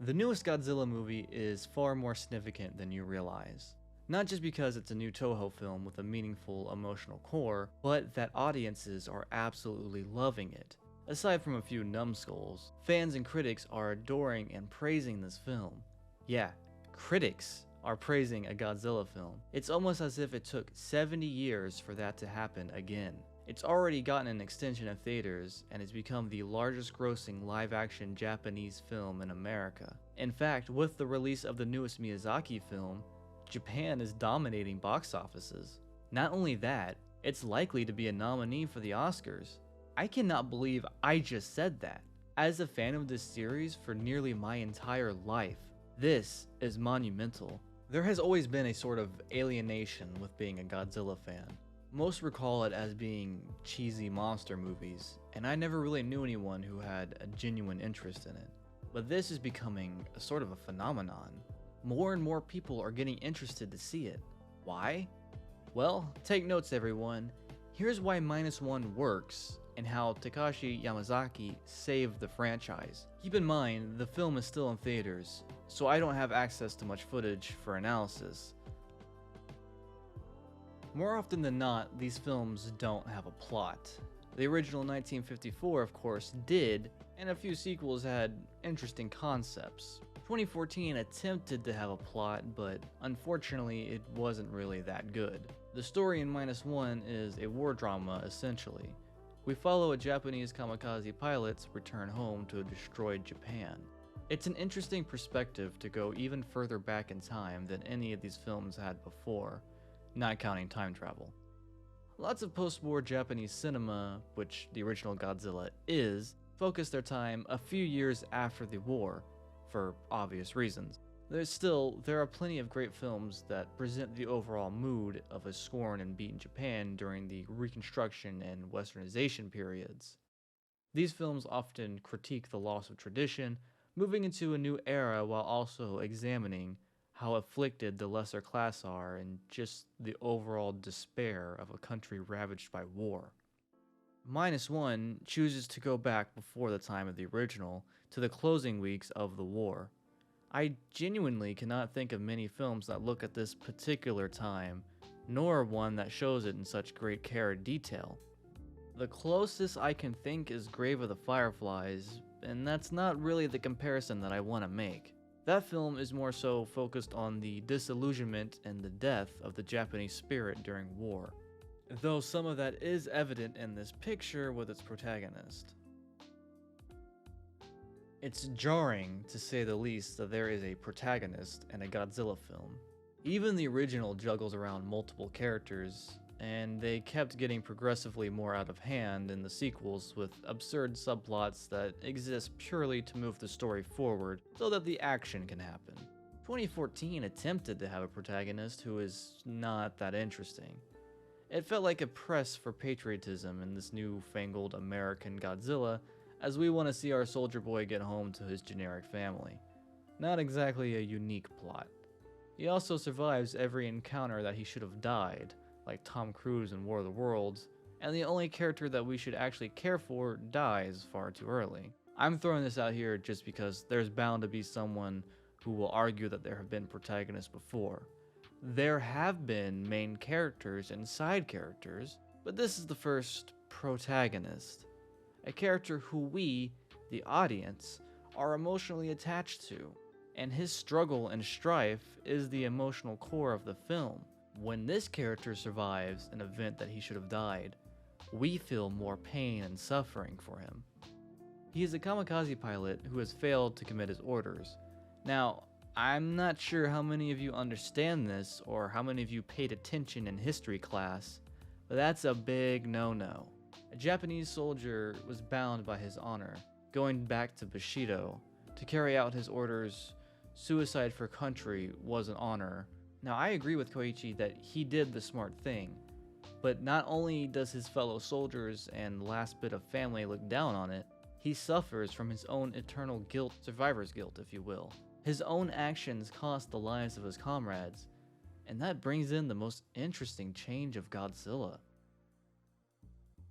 The newest Godzilla movie is far more significant than you realize. Not just because it's a new Toho film with a meaningful emotional core, but that audiences are absolutely loving it. Aside from a few numbskulls, fans and critics are adoring and praising this film. Yeah, critics are praising a Godzilla film. It's almost as if it took 70 years for that to happen again. It's already gotten an extension of theaters and has become the largest grossing live-action Japanese film in America. In fact, with the release of the newest Miyazaki film, Japan is dominating box offices. Not only that, it's likely to be a nominee for the Oscars. I cannot believe I just said that. As a fan of this series for nearly my entire life, this is monumental. There has always been a sort of alienation with being a Godzilla fan. Most recall it as being cheesy monster movies, and I never really knew anyone who had a genuine interest in it. But this is becoming a sort of a phenomenon. More and more people are getting interested to see it. Why? Well, take notes everyone. Here's why -1 works, and how Takashi Yamazaki saved the franchise. Keep in mind, the film is still in theaters, so I don't have access to much footage for analysis. More often than not, these films don't have a plot. The original 1954, of course, did, and a few sequels had interesting concepts. 2014 attempted to have a plot, but unfortunately it wasn't really that good. The story in -1 is a war drama, essentially. We follow a Japanese kamikaze pilot's return home to a destroyed Japan. It's an interesting perspective to go even further back in time than any of these films had before, not counting time travel. Lots of post-war Japanese cinema, which the original Godzilla is, focus their time a few years after the war, for obvious reasons. There are plenty of great films that present the overall mood of a scorned and beaten Japan during the Reconstruction and Westernization periods. These films often critique the loss of tradition, moving into a new era while also examining how afflicted the lesser class are and just the overall despair of a country ravaged by war. -1 chooses to go back before the time of the original to the closing weeks of the war. I genuinely cannot think of many films that look at this particular time, nor one that shows it in such great care and detail. The closest I can think is Grave of the Fireflies, and that's not really the comparison that I want to make. That film is more so focused on the disillusionment and the death of the Japanese spirit during war, though some of that is evident in this picture with its protagonist. It's jarring, to say the least, that there is a protagonist in a Godzilla film. Even the original juggles around multiple characters, and they kept getting progressively more out of hand in the sequels with absurd subplots that exist purely to move the story forward so that the action can happen. 2014 attempted to have a protagonist who is not that interesting. It felt like a press for patriotism in this newfangled American Godzilla, as we want to see our soldier boy get home to his generic family. Not exactly a unique plot. He also survives every encounter that he should have died, like Tom Cruise in War of the Worlds, and the only character that we should actually care for dies far too early. I'm throwing this out here just because there's bound to be someone who will argue that there have been protagonists before. There have been main characters and side characters, but this is the first protagonist. A character who we, the audience, are emotionally attached to, and his struggle and strife is the emotional core of the film. When this character survives an event that he should have died, we feel more pain and suffering for him. He is a kamikaze pilot who has failed to commit his orders. Now, I'm not sure how many of you understand this or how many of you paid attention in history class, but that's a big no-no. A Japanese soldier was bound by his honor, going back to Bushido, to carry out his orders. Suicide for country was an honor. Now, I agree with Koichi that he did the smart thing, but not only does his fellow soldiers and last bit of family look down on it, he suffers from his own eternal guilt, survivor's guilt if you will. His own actions cost the lives of his comrades, and that brings in the most interesting change of Godzilla.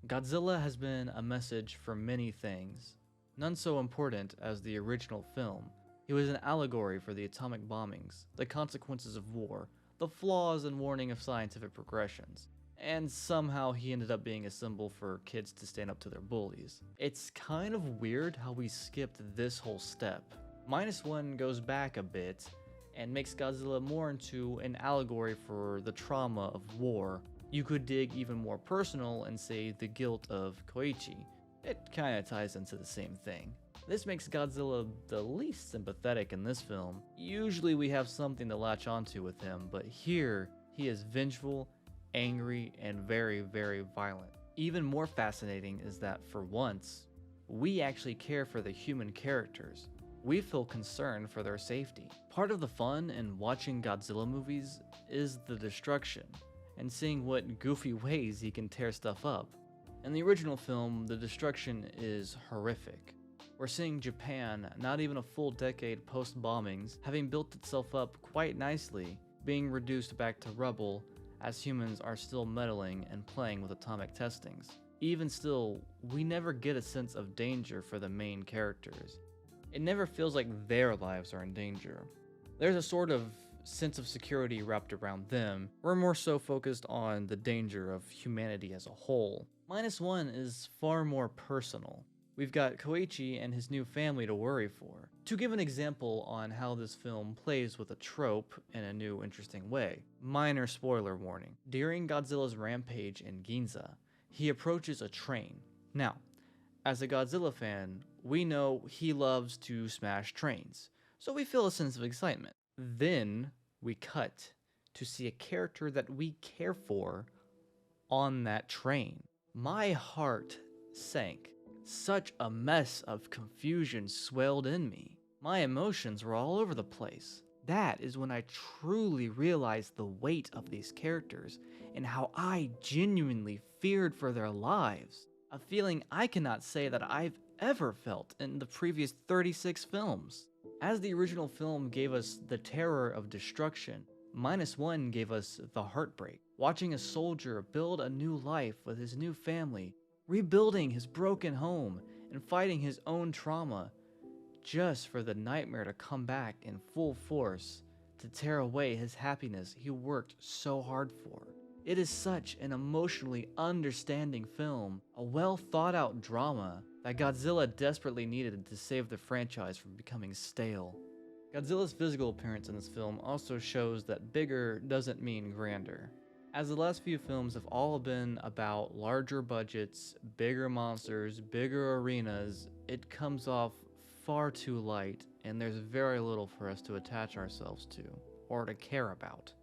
Godzilla has been a message for many things, none so important as the original film, He was an allegory for the atomic bombings, the consequences of war, the flaws and warning of scientific progressions. And somehow he ended up being a symbol for kids to stand up to their bullies. It's kind of weird how we skipped this whole step. -1 goes back a bit and makes Godzilla more into an allegory for the trauma of war. You could dig even more personal and say the guilt of Koichi. It kinda ties into the same thing. This makes Godzilla the least sympathetic in this film. Usually we have something to latch onto with him, but here he is vengeful, angry, and very, very violent. Even more fascinating is that for once, we actually care for the human characters. We feel concerned for their safety. Part of the fun in watching Godzilla movies is the destruction, and seeing what goofy ways he can tear stuff up. In the original film, the destruction is horrific. We're seeing Japan, not even a full decade post-bombings, having built itself up quite nicely, being reduced back to rubble as humans are still meddling and playing with atomic testings. Even still, we never get a sense of danger for the main characters. It never feels like their lives are in danger. There's a sort of sense of security wrapped around them. We're more so focused on the danger of humanity as a whole. -1 is far more personal. We've got Koichi and his new family to worry for. To give an example on how this film plays with a trope in a new interesting way, minor spoiler warning. During Godzilla's rampage in Ginza, he approaches a train. Now, as a Godzilla fan, we know he loves to smash trains, so we feel a sense of excitement. Then we cut to see a character that we care for on that train. My heart sank. Such a mess of confusion swelled in me. My emotions were all over the place. That is when I truly realized the weight of these characters and how I genuinely feared for their lives. A feeling I cannot say that I've ever felt in the previous 36 films. As the original film gave us the terror of destruction, -1 gave us the heartbreak. Watching a soldier build a new life with his new family, rebuilding his broken home, and fighting his own trauma, just for the nightmare to come back in full force, to tear away his happiness he worked so hard for. It is such an emotionally understanding film, a well thought out drama that Godzilla desperately needed to save the franchise from becoming stale. Godzilla's physical appearance in this film also shows that bigger doesn't mean grander. As the last few films have all been about larger budgets, bigger monsters, bigger arenas, it comes off far too light, and there's very little for us to attach ourselves to, or to care about.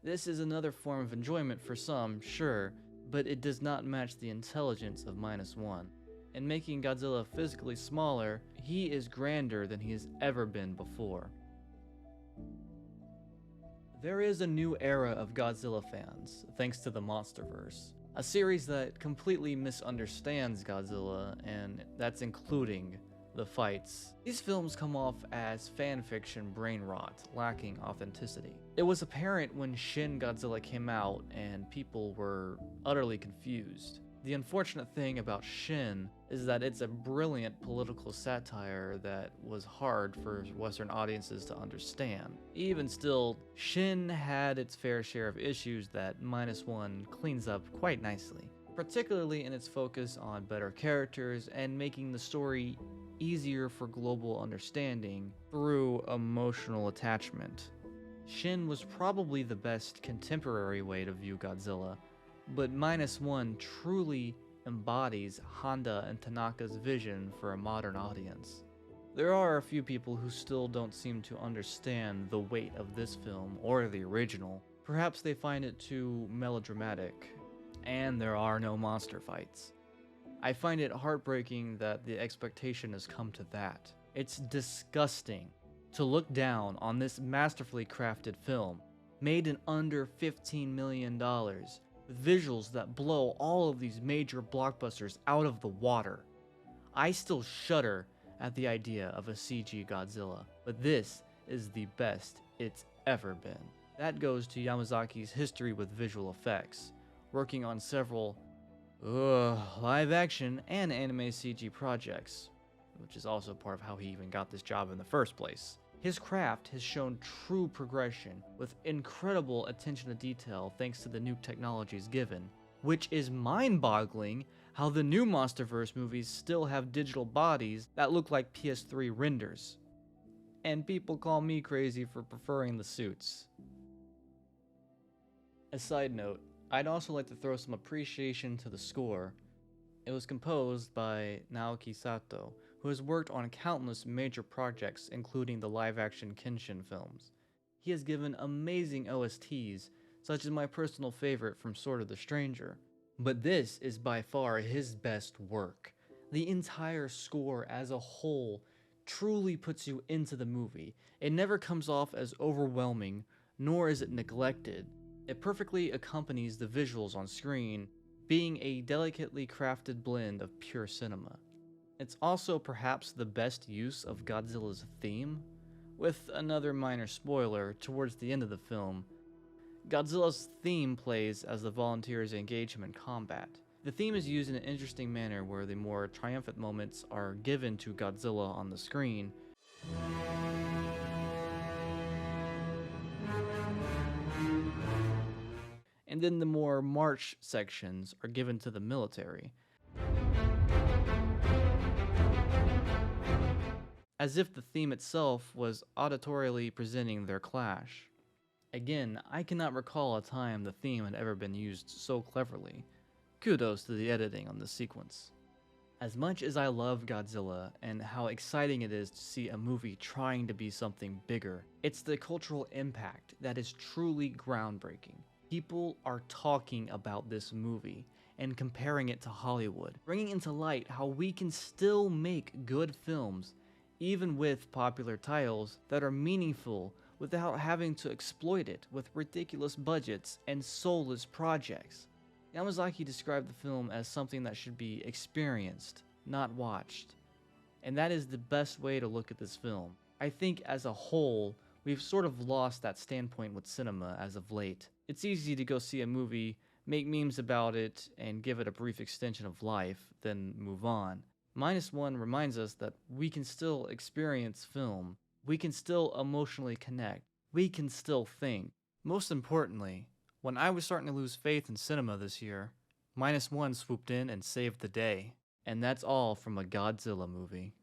This is another form of enjoyment for some, sure, but it does not match the intelligence of -1. In making Godzilla physically smaller, he is grander than he has ever been before. There is a new era of Godzilla fans, thanks to the MonsterVerse, a series that completely misunderstands Godzilla, and that's including the fights. These films come off as fan fiction brain rot, lacking authenticity. It was apparent when Shin Godzilla came out and people were utterly confused. The unfortunate thing about Shin is that it's a brilliant political satire that was hard for Western audiences to understand. Even still, Shin had its fair share of issues that -1 cleans up quite nicely, particularly in its focus on better characters and making the story easier for global understanding through emotional attachment. Shin was probably the best contemporary way to view Godzilla, but -1 truly embodies Honda and Tanaka's vision for a modern audience. There are a few people who still don't seem to understand the weight of this film or the original. Perhaps they find it too melodramatic, and there are no monster fights. I find it heartbreaking that the expectation has come to that. It's disgusting to look down on this masterfully crafted film, made in under $15 million, with visuals that blow all of these major blockbusters out of the water. I still shudder at the idea of a CG Godzilla, but this is the best it's ever been. That goes to Yamazaki's history with visual effects, working on several live action and anime CG projects. which is also part of how he even got this job in the first place. His craft has shown true progression, with incredible attention to detail thanks to the new technologies given, which is mind-boggling how the new MonsterVerse movies still have digital bodies that look like PS3 renders. And people call me crazy for preferring the suits. A side note, I'd also like to throw some appreciation to the score. It was composed by Naoki Sato, who has worked on countless major projects including the live-action Kenshin films. He has given amazing OSTs, such as my personal favorite from Sword of the Stranger. But this is by far his best work. The entire score as a whole truly puts you into the movie. It never comes off as overwhelming, nor is it neglected. It perfectly accompanies the visuals on screen, being a delicately crafted blend of pure cinema. It's also perhaps the best use of Godzilla's theme, with another minor spoiler towards the end of the film. Godzilla's theme plays as the volunteers engage him in combat. The theme is used in an interesting manner where the more triumphant moments are given to Godzilla on the screen, and then the more march sections are given to the military, as if the theme itself was auditorially presenting their clash. Again, I cannot recall a time the theme had ever been used so cleverly. Kudos to the editing on this sequence. As much as I love Godzilla and how exciting it is to see a movie trying to be something bigger, it's the cultural impact that is truly groundbreaking. People are talking about this movie and comparing it to Hollywood, bringing into light how we can still make good films, even with popular titles that are meaningful without having to exploit it with ridiculous budgets and soulless projects. Yamazaki described the film as something that should be experienced, not watched. And that is the best way to look at this film. I think as a whole, we've sort of lost that standpoint with cinema as of late. It's easy to go see a movie, make memes about it, and give it a brief extension of life, then move on. -1 reminds us that we can still experience film. We can still emotionally connect. We can still think. Most importantly, when I was starting to lose faith in cinema this year, -1 swooped in and saved the day. And that's all from a Godzilla movie.